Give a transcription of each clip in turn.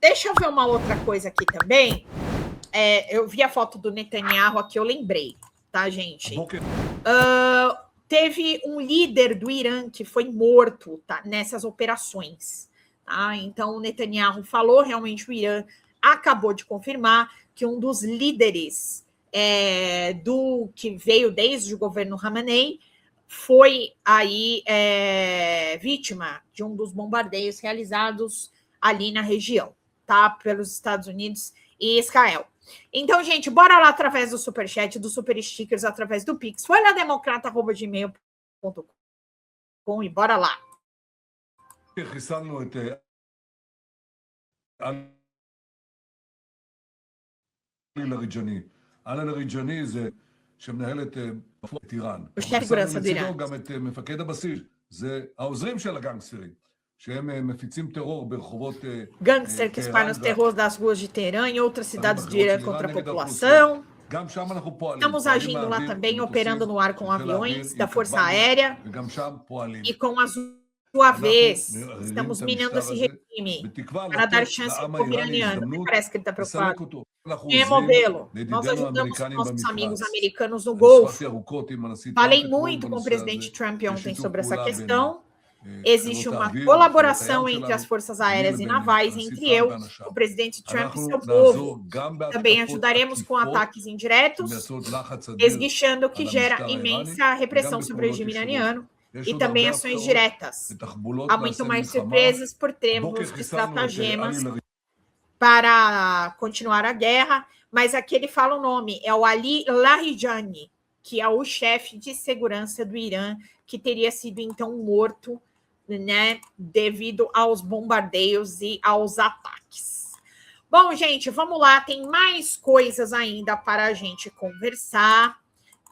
deixa eu ver uma outra coisa aqui também. Eu vi a foto do Netanyahu aqui, eu lembrei, tá, gente? Teve um líder do Irã que foi morto, tá, nessas operações. Tá? Então, o Netanyahu falou, realmente o Irã acabou de confirmar que um dos líderes do que veio desde o governo Khamenei foi aí vítima de um dos bombardeios realizados ali na região, tá? Pelos Estados Unidos e Israel. Então, gente, bora lá através do Superchat, do Super Stickers, através do Pix. Foi lá democrata@gmail.com e bora lá. חיסלנו את אלן אריג'אני. אלן אריג'אני זה שמנהל את איראן. חיסלנו לצידו גם את מפקד הבסיס. זה העוזרים של הגנגסטרים, שהם מפיצים טרור ברחובות... Gangster que espalham os terrores das ruas de Teherã e outras cidades de Irã contra a população. Estamos agindo lá também, operando no ar com aviões da Força Aérea. E com a sua vez, estamos minando esse regime para dar chance ao povo iraniano. Parece que ele está preocupado. Removê-lo. Nós ajudamos nossos amigos americanos no Golfo. Falei muito com o presidente Trump ontem sobre essa questão. Existe uma colaboração entre as forças aéreas e navais, entre eu, o presidente Trump e seu povo. Também ajudaremos com ataques indiretos, esguichando o que gera imensa repressão sobre o regime iraniano, e também ações diretas. Há muito mais surpresas por termos de estratagemas para continuar a guerra, mas aqui ele fala o nome, é o Ali Larijani, que é o chefe de segurança do Irã, que teria sido então morto, né, devido aos bombardeios e aos ataques. Bom, gente, vamos lá, tem mais coisas ainda para a gente conversar,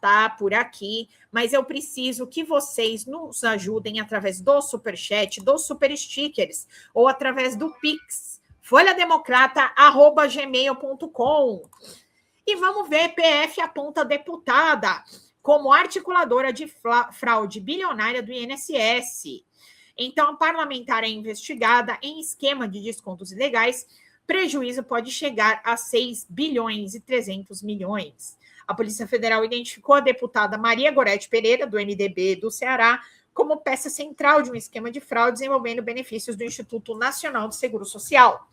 tá, por aqui, mas eu preciso que vocês nos ajudem através do Superchat, dos Super Stickers, ou através do Pix, folhademocrata@gmail.com. E vamos ver, PF aponta deputada como articuladora de fraude bilionária do INSS. Então, a parlamentar é investigada em esquema de descontos ilegais. Prejuízo pode chegar a 6 bilhões e 300 milhões. A Polícia Federal identificou a deputada Maria Gorete Pereira, do MDB do Ceará, como peça central de um esquema de fraudes envolvendo benefícios do Instituto Nacional de Seguro Social.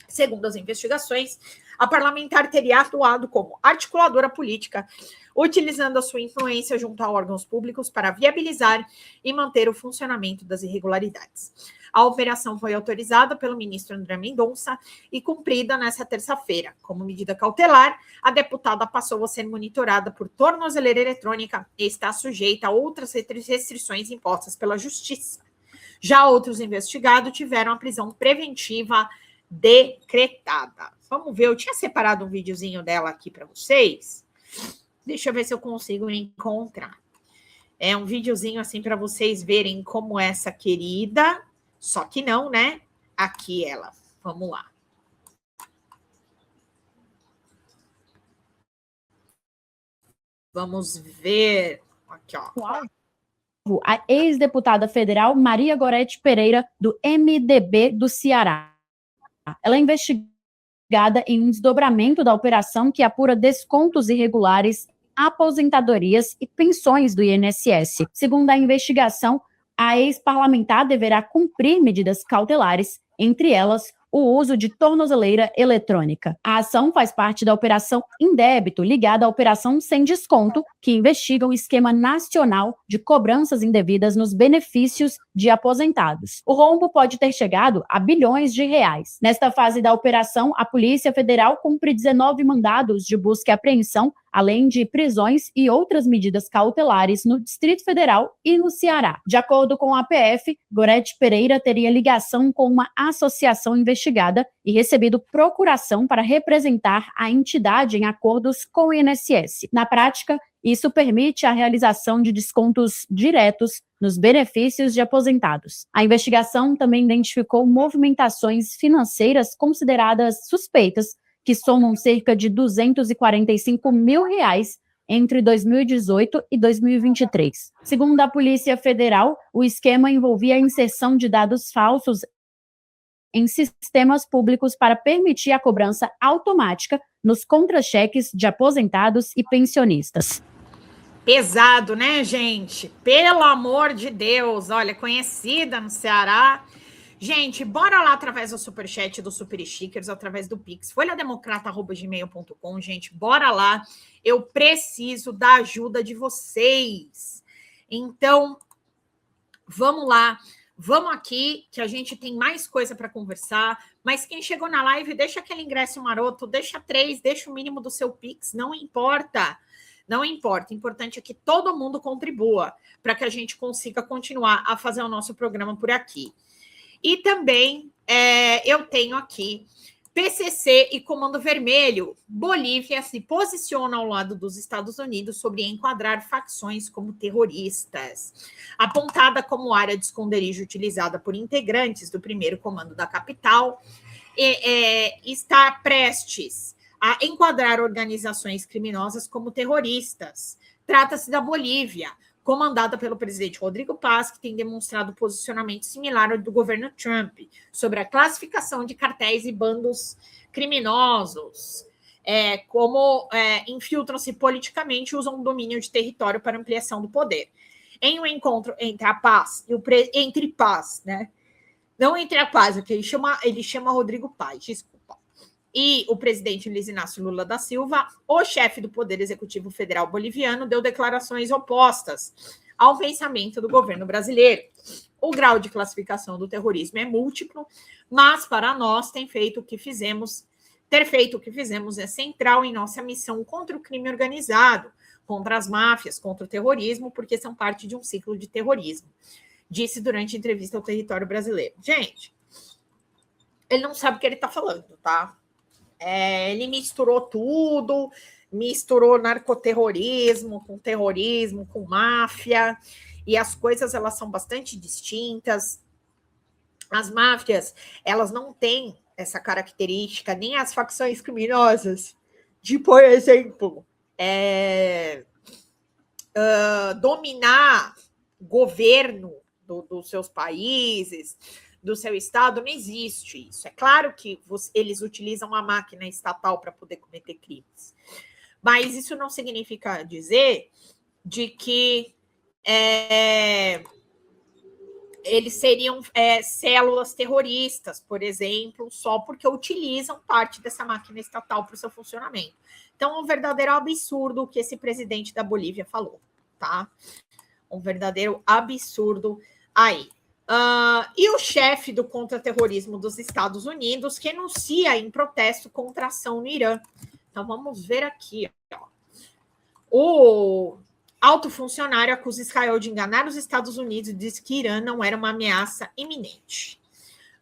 Segundo as investigações, a parlamentar teria atuado como articuladora política, utilizando a sua influência junto a órgãos públicos para viabilizar e manter o funcionamento das irregularidades. A operação foi autorizada pelo ministro André Mendonça e cumprida nesta terça-feira. Como medida cautelar, a deputada passou a ser monitorada por tornozeleira eletrônica e está sujeita a outras restrições impostas pela Justiça. Já outros investigados tiveram a prisão preventiva decretada. Vamos ver, eu tinha separado um videozinho dela aqui para vocês. Deixa eu ver se eu consigo encontrar. É um videozinho assim para vocês verem como essa querida, só que não, né? Aqui ela. Vamos lá. Vamos ver. Aqui, ó. A ex-deputada federal Maria Gorete Pereira, do MDB do Ceará. Ela é investigada em um desdobramento da operação que apura descontos irregulares, aposentadorias e pensões do INSS. Segundo a investigação, a ex-parlamentar deverá cumprir medidas cautelares, entre elas o uso de tornozeleira eletrônica. A ação faz parte da Operação Indébito, ligada à Operação Sem Desconto, que investiga o esquema nacional de cobranças indevidas nos benefícios de aposentados. O rombo pode ter chegado a bilhões de reais. Nesta fase da operação, a Polícia Federal cumpre 19 mandados de busca e apreensão, além de prisões e outras medidas cautelares no Distrito Federal e no Ceará. De acordo com a PF, Gorete Pereira teria ligação com uma associação investigada e recebido procuração para representar a entidade em acordos com o INSS. Na prática, isso permite a realização de descontos diretos nos benefícios de aposentados. A investigação também identificou movimentações financeiras consideradas suspeitas, que somam cerca de 245 mil reais entre 2018 e 2023. Segundo a Polícia Federal, o esquema envolvia a inserção de dados falsos em sistemas públicos para permitir a cobrança automática nos contra-cheques de aposentados e pensionistas. Pesado, né, gente? Pelo amor de Deus. Olha, conhecida no Ceará. Gente, bora lá através do Superchat, do Super Stickers, através do Pix, folhademocrata@gmail.com, gente, bora lá. Eu preciso da ajuda de vocês. Então, vamos lá. Vamos aqui, que a gente tem mais coisa para conversar. Mas quem chegou na live, deixa aquele ingresso maroto, deixa 3, deixa o mínimo do seu Pix, não importa. Não importa, o importante é que todo mundo contribua para que a gente consiga continuar a fazer o nosso programa por aqui. E também eu tenho aqui PCC e Comando Vermelho. Bolívia se posiciona ao lado dos Estados Unidos sobre enquadrar facções como terroristas. Apontada como área de esconderijo utilizada por integrantes do primeiro comando da capital, está prestes a enquadrar organizações criminosas como terroristas. Trata-se da Bolívia, comandada pelo presidente Rodrigo Paz, que tem demonstrado posicionamento similar ao do governo Trump sobre a classificação de cartéis e bandos criminosos, como infiltram-se politicamente e usam o domínio de território para ampliação do poder. Em um encontro entre a Paz e entre Paz, né? Não entre a Paz, porque ele chama Rodrigo Paz, desculpa. E o presidente Luiz Inácio Lula da Silva, o chefe do Poder Executivo Federal boliviano, deu declarações opostas ao pensamento do governo brasileiro. O grau de classificação do terrorismo é múltiplo, mas para nós ter feito o que fizemos é central em nossa missão contra o crime organizado, contra as máfias, contra o terrorismo, porque são parte de um ciclo de terrorismo, disse durante a entrevista ao Território Brasileiro. Gente, ele não sabe o que ele está falando, tá? Ele misturou tudo, misturou narcoterrorismo, com máfia, e as coisas elas são bastante distintas. As máfias, elas não têm essa característica, nem as facções criminosas, de, por exemplo, dominar governo dos seus países, do seu estado, não existe isso. É claro que eles utilizam a máquina estatal para poder cometer crimes, mas isso não significa dizer de que eles seriam células terroristas, por exemplo, só porque utilizam parte dessa máquina estatal para o seu funcionamento. Então, é um verdadeiro absurdo o que esse presidente da Bolívia falou, tá? Um verdadeiro absurdo aí. E o chefe do contra-terrorismo dos Estados Unidos renuncia em protesto contra a ação no Irã. Então, vamos ver aqui. Ó. O alto funcionário acusa Israel de enganar os Estados Unidos e diz que Irã não era uma ameaça iminente.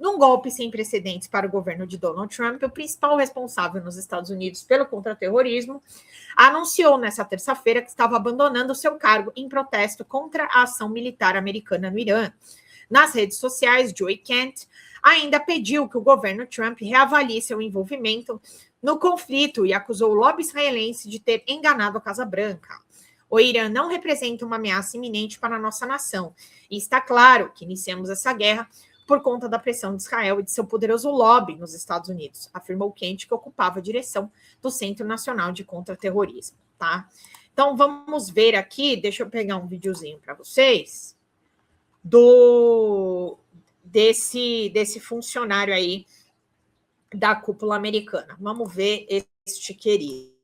Num golpe sem precedentes para o governo de Donald Trump, o principal responsável nos Estados Unidos pelo contra-terrorismo anunciou nesta terça-feira que estava abandonando seu cargo em protesto contra a ação militar americana no Irã. Nas redes sociais, Joe Kent ainda pediu que o governo Trump reavalie seu envolvimento no conflito e acusou o lobby israelense de ter enganado a Casa Branca. O Irã não representa uma ameaça iminente para a nossa nação, e está claro que iniciamos essa guerra por conta da pressão de Israel e de seu poderoso lobby nos Estados Unidos, afirmou Kent, que ocupava a direção do Centro Nacional de Contra-Terrorismo, tá? Então, vamos ver aqui, deixa eu pegar um videozinho para vocês, desse funcionário aí da cúpula americana. Vamos ver este querido.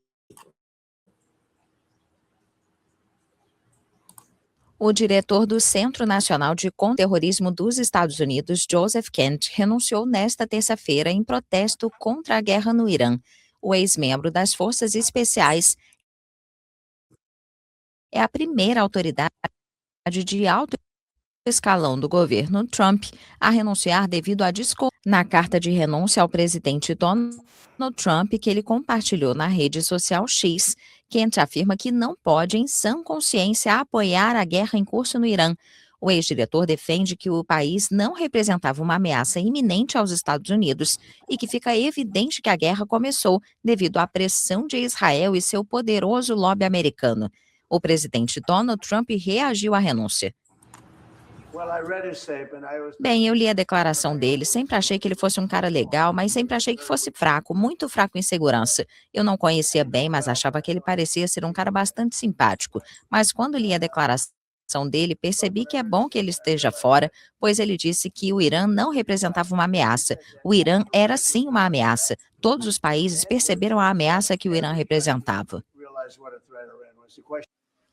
O diretor do Centro Nacional de Contra-Terrorismo dos Estados Unidos, Joseph Kent, renunciou nesta terça-feira em protesto contra a guerra no Irã. O ex-membro das Forças Especiais é a primeira autoridade de alto escalão do governo Trump a renunciar devido à discórdia. Na carta de renúncia ao presidente Donald Trump, que ele compartilhou na rede social X, Kent afirma que não pode, em sã consciência, apoiar a guerra em curso no Irã. O ex-diretor defende que o país não representava uma ameaça iminente aos Estados Unidos e que fica evidente que a guerra começou devido à pressão de Israel e seu poderoso lobby americano. O presidente Donald Trump reagiu à renúncia. Bem, eu li a declaração dele, sempre achei que ele fosse um cara legal, mas sempre achei que fosse fraco, muito fraco em segurança. Eu não conhecia bem, mas achava que ele parecia ser um cara bastante simpático. Mas quando li a declaração dele, percebi que é bom que ele esteja fora, pois ele disse que o Irã não representava uma ameaça. O Irã era sim uma ameaça. Todos os países perceberam a ameaça que o Irã representava.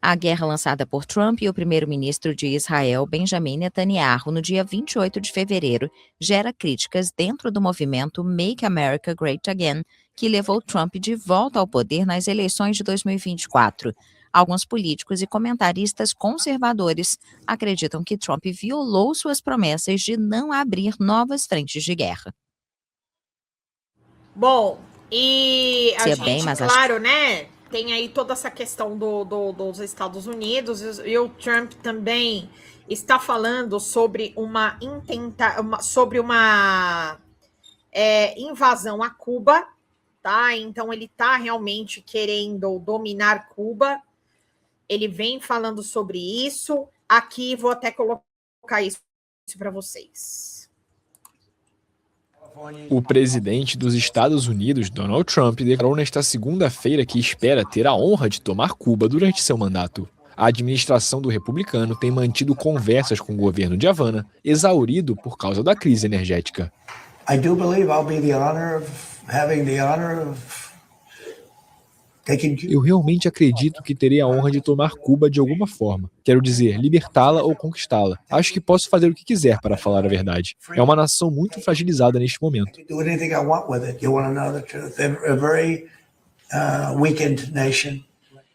A guerra lançada por Trump e o primeiro-ministro de Israel, Benjamin Netanyahu, no dia 28 de fevereiro, gera críticas dentro do movimento Make America Great Again, que levou Trump de volta ao poder nas eleições de 2024. Alguns políticos e comentaristas conservadores acreditam que Trump violou suas promessas de não abrir novas frentes de guerra. Bom, e a gente, claro, né, tem aí toda essa questão dos Estados Unidos, e o Trump também está falando sobre uma invasão a Cuba, tá? Então ele está realmente querendo dominar Cuba. Ele vem falando sobre isso. Aqui vou até colocar isso para vocês. O presidente dos Estados Unidos, Donald Trump, declarou nesta segunda-feira que espera ter a honra de tomar Cuba durante seu mandato. A administração do republicano tem mantido conversas com o governo de Havana, exaurido por causa da crise energética. Eu realmente acredito que terei a honra de tomar Cuba de alguma forma. Quero dizer, libertá-la ou conquistá-la. Acho que posso fazer o que quiser, para falar a verdade. É uma nação muito fragilizada neste momento.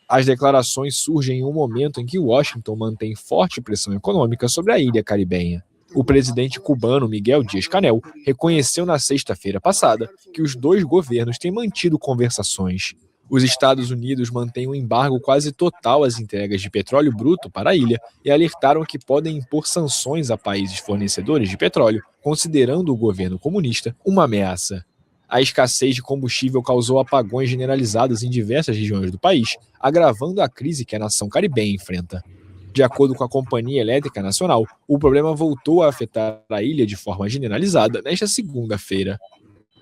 As declarações surgem em um momento em que Washington mantém forte pressão econômica sobre a ilha caribenha. O presidente cubano Miguel Díaz-Canel reconheceu na sexta-feira passada que os dois governos têm mantido conversações. Os Estados Unidos mantêm um embargo quase total às entregas de petróleo bruto para a ilha e alertaram que podem impor sanções a países fornecedores de petróleo, considerando o governo comunista uma ameaça. A escassez de combustível causou apagões generalizados em diversas regiões do país, agravando a crise que a nação caribenha enfrenta. De acordo com a Companhia Elétrica Nacional, o problema voltou a afetar a ilha de forma generalizada nesta segunda-feira.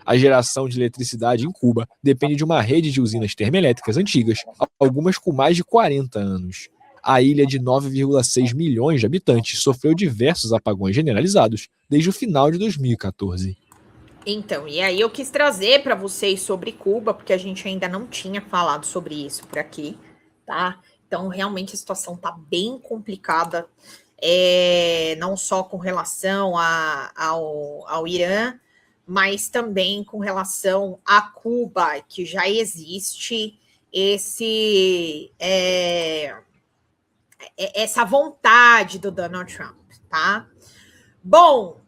A geração de eletricidade em Cuba depende de uma rede de usinas termoelétricas antigas, algumas com mais de 40 anos. A ilha de 9,6 milhões de habitantes sofreu diversos apagões generalizados desde o final de 2014. Então, e aí eu quis trazer para vocês sobre Cuba, porque a gente ainda não tinha falado sobre isso por aqui, tá? Então, realmente a situação tá bem complicada, não só com relação ao Irã, mas também com relação a Cuba, que já existe essa vontade do Donald Trump, tá? Bom,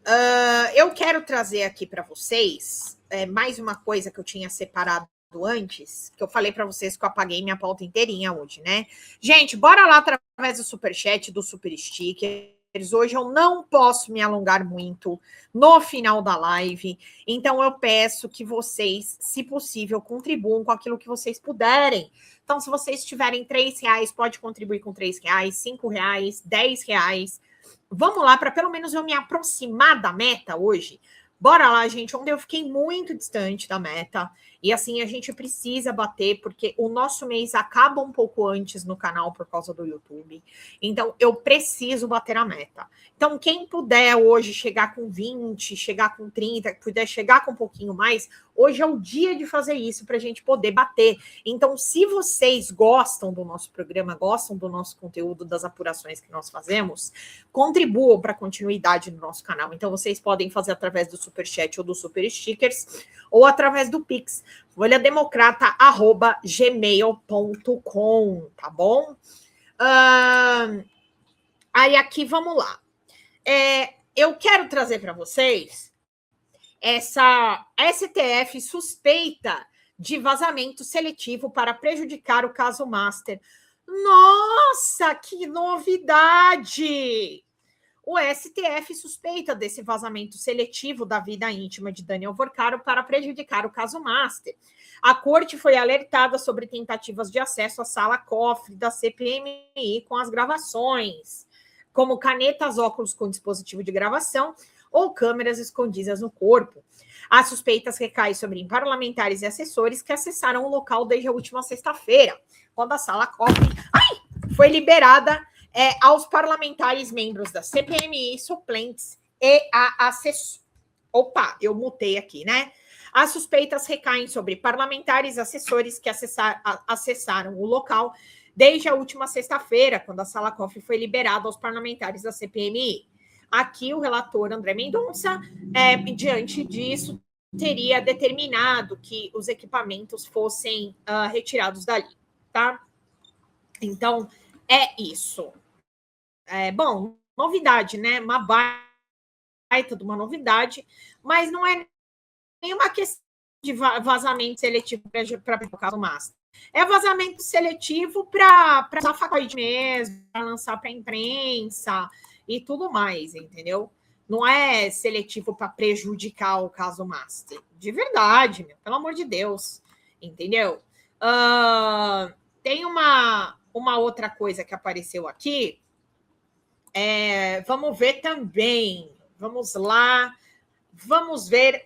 eu quero trazer aqui para vocês mais uma coisa que eu tinha separado antes, que eu falei para vocês que eu apaguei minha pauta inteirinha hoje, né? Gente, bora lá através do Superchat, do Super Sticker. Hoje eu não posso me alongar muito no final da live, então eu peço que vocês, se possível, contribuam com aquilo que vocês puderem. Então, se vocês tiverem R$3, pode contribuir com R$3, R$5, R$10. Vamos lá, para pelo menos eu me aproximar da meta hoje. Bora lá, gente. Ontem eu fiquei muito distante da meta. E assim, a gente precisa bater, porque o nosso mês acaba um pouco antes no canal por causa do YouTube. Então, eu preciso bater a meta. Então, quem puder hoje chegar com 20, chegar com 30, puder chegar com um pouquinho mais, hoje é o dia de fazer isso para a gente poder bater. Então, se vocês gostam do nosso programa, gostam do nosso conteúdo, das apurações que nós fazemos, contribuam para a continuidade do nosso canal. Então, vocês podem fazer através do Superchat ou do Super Stickers, ou através do Pix, folhademocrata@gmail.com, tá bom? Aí aqui, vamos lá. Eu quero trazer para vocês essa STF suspeita de vazamento seletivo para prejudicar o caso Master. Nossa, que novidade! O STF suspeita desse vazamento seletivo da vida íntima de Daniel Vorcaro para prejudicar o caso Master. A corte foi alertada sobre tentativas de acesso à sala cofre da CPMI com as gravações. como canetas, óculos com dispositivo de gravação ou câmeras escondidas no corpo. As suspeitas recaem sobre parlamentares e assessores que acessaram o local desde a última sexta-feira, quando a sala COFRE foi liberada aos parlamentares membros da CPMI, suplentes e a assessor. Opa, eu mutei aqui, né? As suspeitas recaem sobre parlamentares e assessores que acessaram o local desde a última sexta-feira, quando a sala COFRE foi liberada aos parlamentares da CPMI. Aqui o relator André Mendonça, diante disso, teria determinado que os equipamentos fossem retirados dali, tá? Então, é isso. Bom, novidade, né? Uma baita de uma novidade, mas não é nenhuma questão de vazamento seletivo para o caso Master. É vazamento seletivo para usar facoide mesmo, para lançar para a imprensa e tudo mais, entendeu? Não é seletivo para prejudicar o caso Master. De verdade, meu, pelo amor de Deus, entendeu? Tem uma outra coisa que apareceu aqui. Vamos ver também. Vamos lá. Vamos ver.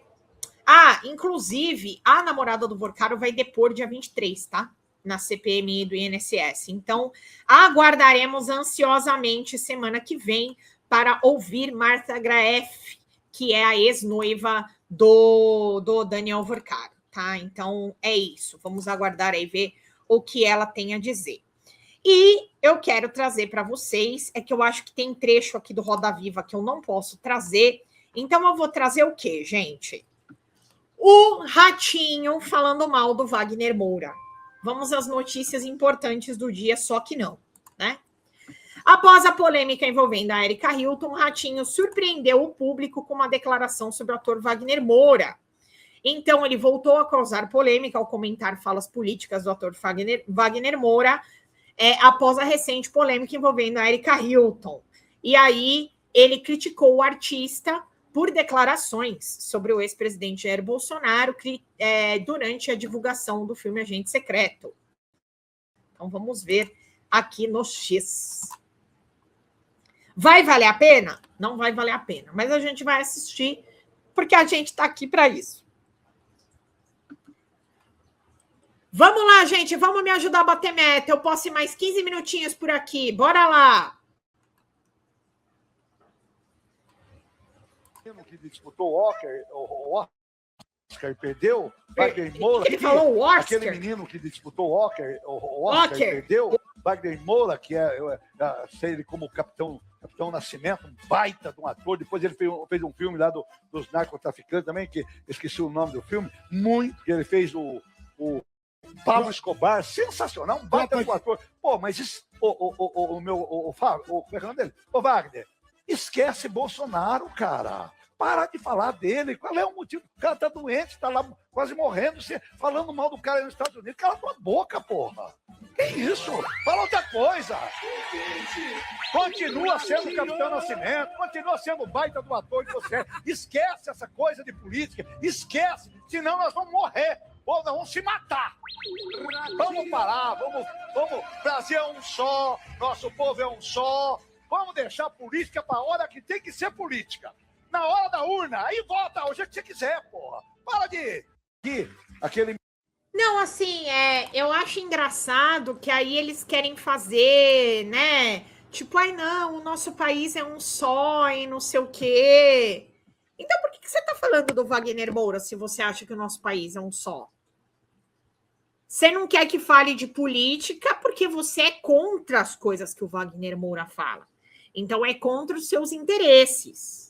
Inclusive, a namorada do Vorcaro vai depor dia 23, tá? Na CPMI do INSS. Então, aguardaremos ansiosamente semana que vem para ouvir Marta Graeff, que é a ex-noiva do Daniel Vorcaro, tá? Então, é isso. Vamos aguardar aí ver o que ela tem a dizer. E eu quero trazer para vocês, que eu acho que tem trecho aqui do Roda Viva que eu não posso trazer. Então, eu vou trazer o quê, gente? O Ratinho falando mal do Wagner Moura. Vamos às notícias importantes do dia, só que não, né? Após a polêmica envolvendo a Erika Hilton, Ratinho surpreendeu o público com uma declaração sobre o ator Wagner Moura. Então, ele voltou a causar polêmica ao comentar falas políticas do ator Wagner Moura após a recente polêmica envolvendo a Erika Hilton. E aí, ele criticou o artista por declarações sobre o ex-presidente Jair Bolsonaro durante a divulgação do filme Agente Secreto. Então, vamos ver aqui no X. Vai valer a pena? Não vai valer a pena, mas a gente vai assistir porque a gente está aqui para isso. Vamos lá, gente, vamos me ajudar a bater meta. Eu posso ir mais 15 minutinhos por aqui. Bora lá! Que disputou o Oscar e perdeu, Wagner Moura. Ele falou o Oscar. Aquele menino que disputou o Oscar e perdeu, Wagner Moura, que sei ele como Capitão Nascimento, um baita de um ator. Depois ele fez um filme lá dos narcotraficantes também, que esqueci o nome do filme, que ele fez o Pablo Escobar, sensacional, um baita de um ator. Pô, mas isso, o Wagner, esquece Bolsonaro, cara. Para de falar dele. Qual é o motivo? O cara tá doente, tá lá quase morrendo, você falando mal do cara nos Estados Unidos. Cala tua boca, porra. Que isso? Fala outra coisa. Continua sendo Capitão Nascimento, continua sendo baita do ator que você é. Esquece essa coisa de política, esquece, senão nós vamos morrer. Ou nós vamos se matar. Vamos parar, vamos. Brasil é um só, nosso povo é um só. Vamos deixar a política para a hora que tem que ser política. Na hora da urna, aí vota o jeito que você quiser, porra. Para de aquele... Não, assim, eu acho engraçado que aí eles querem fazer, né? Tipo, não, o nosso país é um só e não sei o quê. Então por que você tá falando do Wagner Moura se você acha que o nosso país é um só? Você não quer que fale de política porque você é contra as coisas que o Wagner Moura fala. Então, é contra os seus interesses.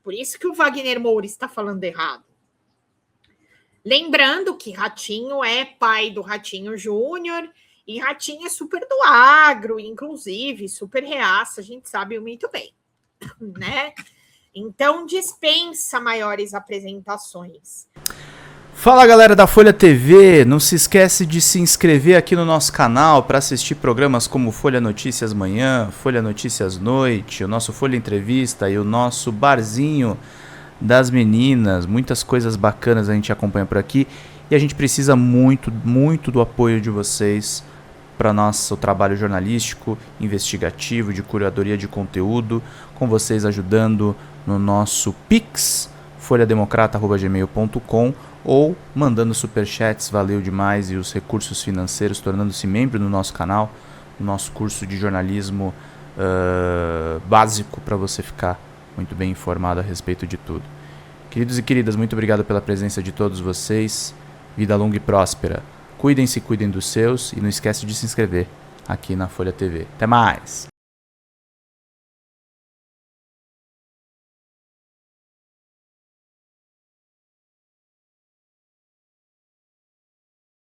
Por isso que o Wagner Moura está falando errado. Lembrando que Ratinho é pai do Ratinho Júnior e Ratinho é super do agro, inclusive, super reaça, a gente sabe muito bem, né? Então, dispensa maiores apresentações. Fala galera da Folha TV, não se esquece de se inscrever aqui no nosso canal para assistir programas como Folha Notícias Manhã, Folha Notícias Noite, o nosso Folha Entrevista e o nosso Barzinho das Meninas. Muitas coisas bacanas a gente acompanha por aqui e a gente precisa muito, muito do apoio de vocês para nosso trabalho jornalístico, investigativo, de curadoria de conteúdo, com vocês ajudando no nosso Pix, folhademocrata@gmail.com, ou mandando superchats, valeu demais, e os recursos financeiros, tornando-se membro do nosso canal, no nosso curso de jornalismo básico, para você ficar muito bem informado a respeito de tudo. Queridos e queridas, muito obrigado pela presença de todos vocês. Vida longa e próspera. Cuidem-se, cuidem dos seus, e não esquece de se inscrever aqui na Folha TV. Até mais!